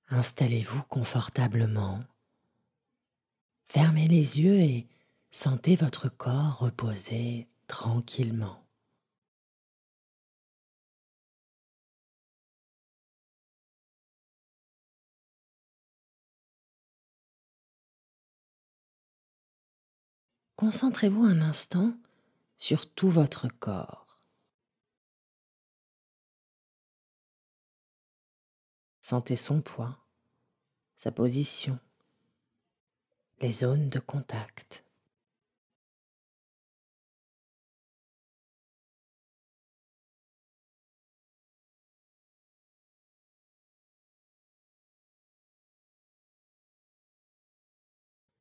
Installez-vous confortablement. Fermez les yeux et sentez votre corps reposer tranquillement. Concentrez-vous un instant sur tout votre corps. Sentez son poids, sa position, les zones de contact.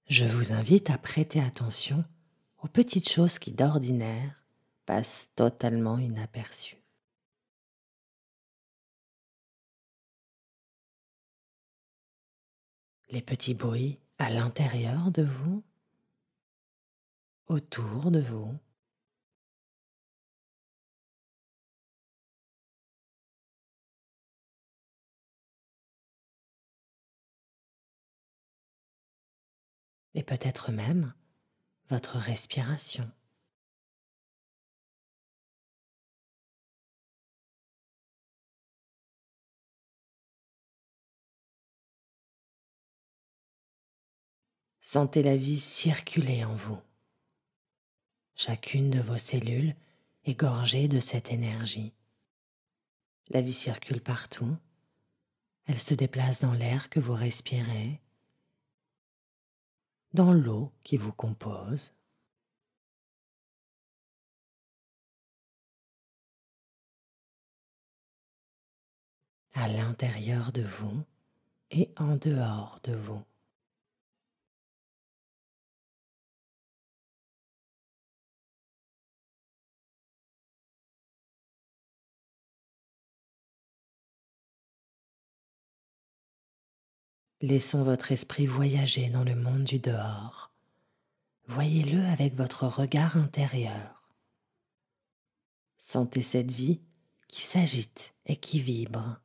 Je vous invite à prêter attention aux petites choses qui d'ordinaire passent totalement inaperçues. Les petits bruits à l'intérieur de vous, autour de vous. Et peut-être même votre respiration. Sentez la vie circuler en vous. Chacune de vos cellules est gorgée de cette énergie. La vie circule partout. Elle se déplace dans l'air que vous respirez, dans l'eau qui vous compose. À l'intérieur de vous et en dehors de vous. Laissons votre esprit voyager dans le monde du dehors. Voyez-le avec votre regard intérieur. Sentez cette vie qui s'agite et qui vibre.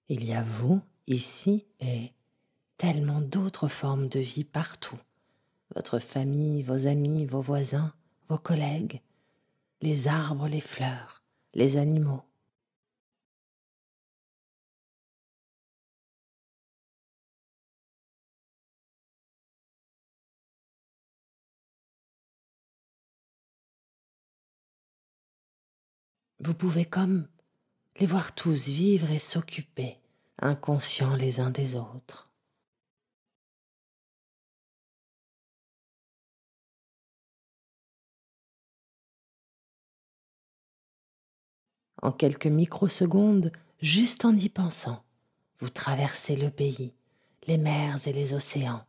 Il y a vous, ici, et tellement d'autres formes de vie partout. Votre famille, vos amis, vos voisins, vos collègues, les arbres, les fleurs, les animaux. Vous pouvez comme les voir tous vivre et s'occuper, inconscients les uns des autres. En quelques microsecondes, juste en y pensant, vous traversez le pays, les mers et les océans,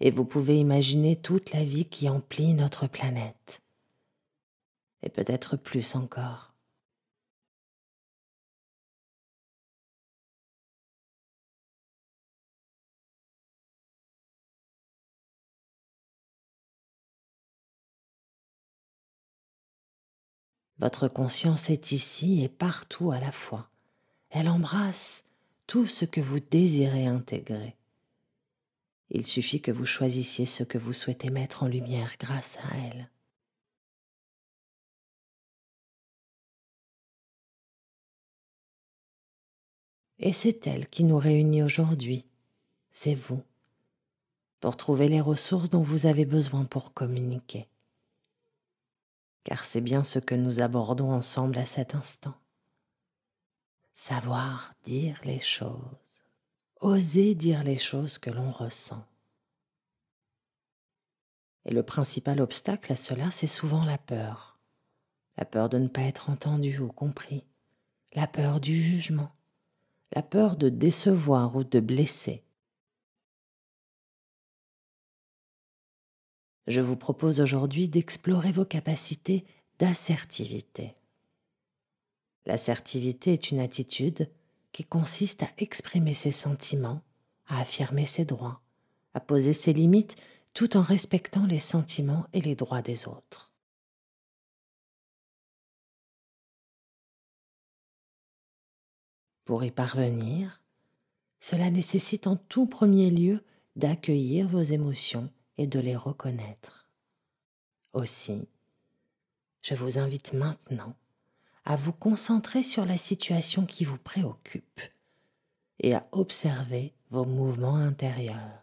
et vous pouvez imaginer toute la vie qui emplit notre planète, et peut-être plus encore. Votre conscience est ici et partout à la fois. Elle embrasse tout ce que vous désirez intégrer. Il suffit que vous choisissiez ce que vous souhaitez mettre en lumière grâce à elle. Et c'est elle qui nous réunit aujourd'hui, c'est vous, pour trouver les ressources dont vous avez besoin pour communiquer. Car c'est bien ce que nous abordons ensemble à cet instant. Savoir dire les choses, oser dire les choses que l'on ressent. Et le principal obstacle à cela, c'est souvent la peur. La peur de ne pas être entendu ou compris, la peur du jugement, la peur de décevoir ou de blesser. Je vous propose aujourd'hui d'explorer vos capacités d'assertivité. L'assertivité est une attitude qui consiste à exprimer ses sentiments, à affirmer ses droits, à poser ses limites tout en respectant les sentiments et les droits des autres. Pour y parvenir, cela nécessite en tout premier lieu d'accueillir vos émotions et de les reconnaître. Aussi, je vous invite maintenant à vous concentrer sur la situation qui vous préoccupe et à observer vos mouvements intérieurs.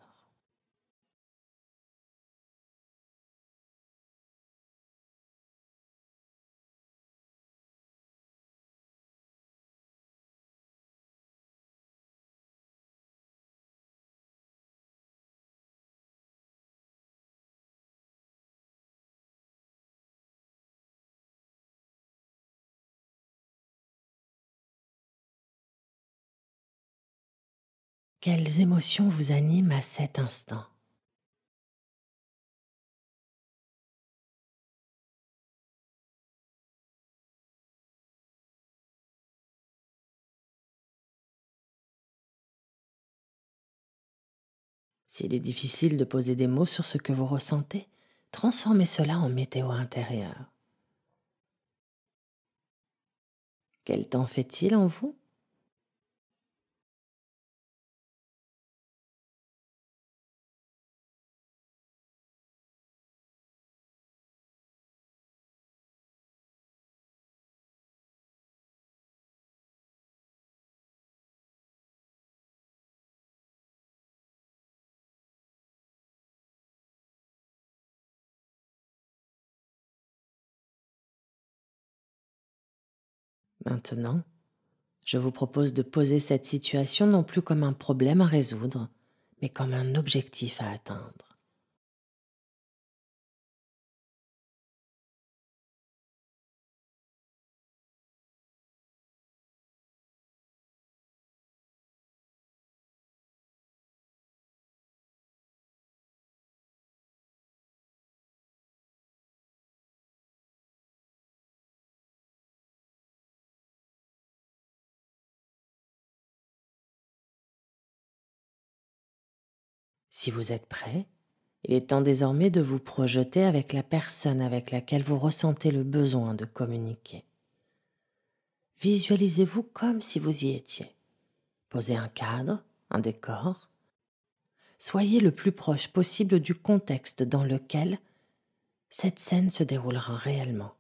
Quelles émotions vous animent à cet instant? S'il est difficile de poser des mots sur ce que vous ressentez, transformez cela en météo intérieure. Quel temps fait-il en vous? Maintenant, je vous propose de poser cette situation non plus comme un problème à résoudre, mais comme un objectif à atteindre. Si vous êtes prêt, il est temps désormais de vous projeter avec la personne avec laquelle vous ressentez le besoin de communiquer. Visualisez-vous comme si vous y étiez. Posez un cadre, un décor. Soyez le plus proche possible du contexte dans lequel cette scène se déroulera réellement.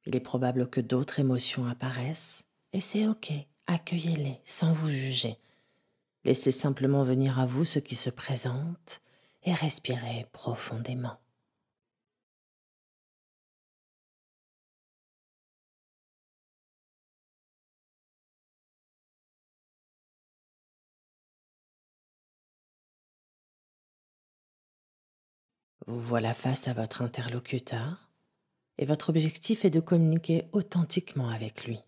Il est probable que d'autres émotions apparaissent, et c'est ok, accueillez-les sans vous juger. Laissez simplement venir à vous ce qui se présente et respirez profondément. Vous voilà face à votre interlocuteur et votre objectif est de communiquer authentiquement avec lui.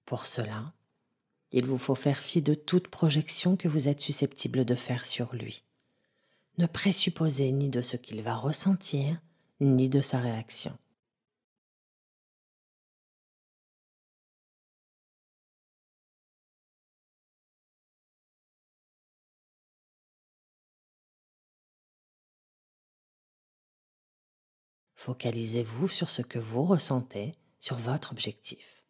Pour cela, il vous faut faire fi de toute projection que vous êtes susceptible de faire sur lui. Ne présupposez ni de ce qu'il va ressentir, ni de sa réaction. Focalisez-vous sur ce que vous ressentez, sur votre objectif.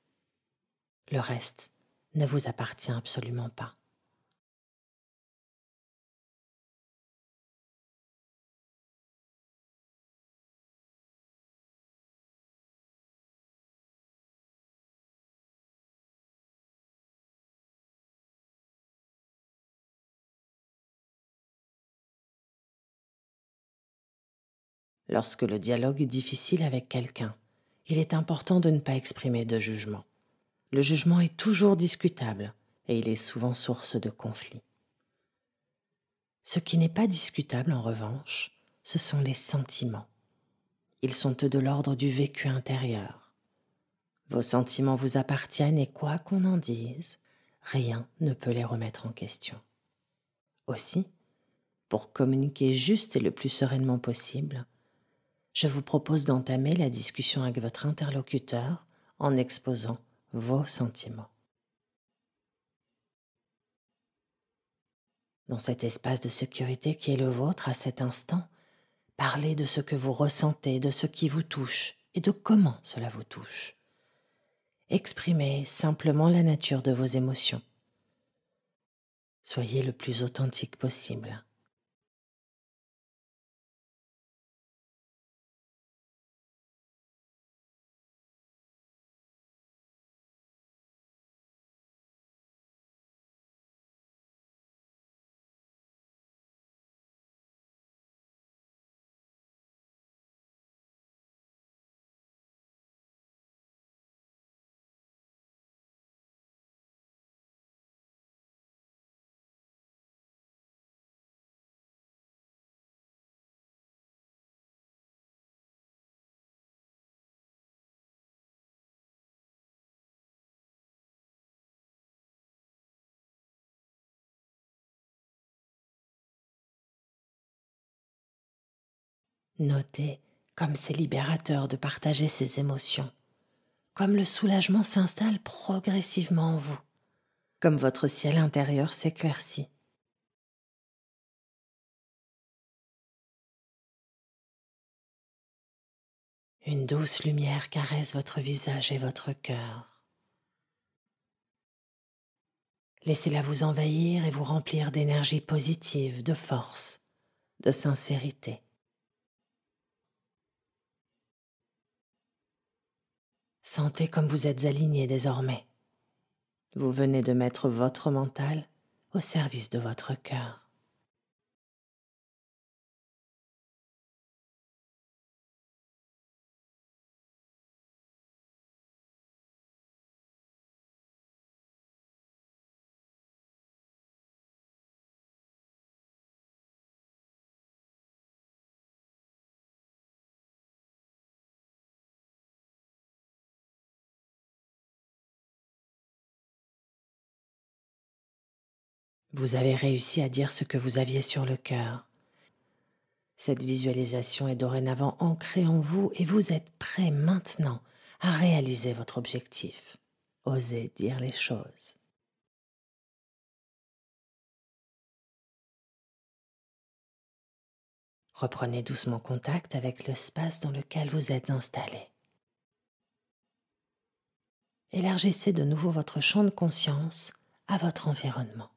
Le reste ne vous appartient absolument pas. Lorsque le dialogue est difficile avec quelqu'un, il est important de ne pas exprimer de jugement. Le jugement est toujours discutable et il est souvent source de conflits. Ce qui n'est pas discutable, en revanche, ce sont les sentiments. Ils sont eux de l'ordre du vécu intérieur. Vos sentiments vous appartiennent et quoi qu'on en dise, rien ne peut les remettre en question. Aussi, pour communiquer juste et le plus sereinement possible, je vous propose d'entamer la discussion avec votre interlocuteur en exposant vos sentiments. Dans cet espace de sécurité qui est le vôtre à cet instant, parlez de ce que vous ressentez, de ce qui vous touche et de comment cela vous touche. Exprimez simplement la nature de vos émotions. Soyez le plus authentique possible. Notez comme c'est libérateur de partager ces émotions, comme le soulagement s'installe progressivement en vous, comme votre ciel intérieur s'éclaircit. Une douce lumière caresse votre visage et votre cœur. Laissez-la vous envahir et vous remplir d'énergie positive, de force, de sincérité. Sentez comme vous êtes aligné désormais. Vous venez de mettre votre mental au service de votre cœur. Vous avez réussi à dire ce que vous aviez sur le cœur. Cette visualisation est dorénavant ancrée en vous et vous êtes prêt maintenant à réaliser votre objectif. Osez dire les choses. Reprenez doucement contact avec l'espace dans lequel vous êtes installé. Élargissez de nouveau votre champ de conscience à votre environnement.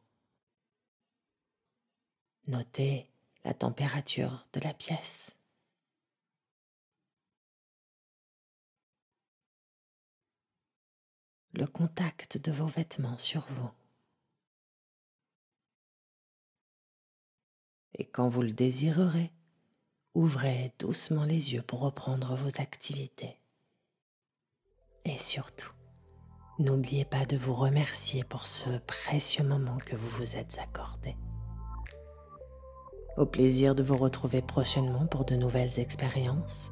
Notez la température de la pièce. Le contact de vos vêtements sur vous. Et quand vous le désirerez, ouvrez doucement les yeux pour reprendre vos activités. Et surtout, n'oubliez pas de vous remercier pour ce précieux moment que vous vous êtes accordé. Au plaisir de vous retrouver prochainement pour de nouvelles expériences.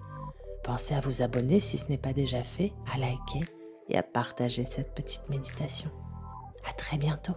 Pensez à vous abonner si ce n'est pas déjà fait, à liker et à partager cette petite méditation. À très bientôt.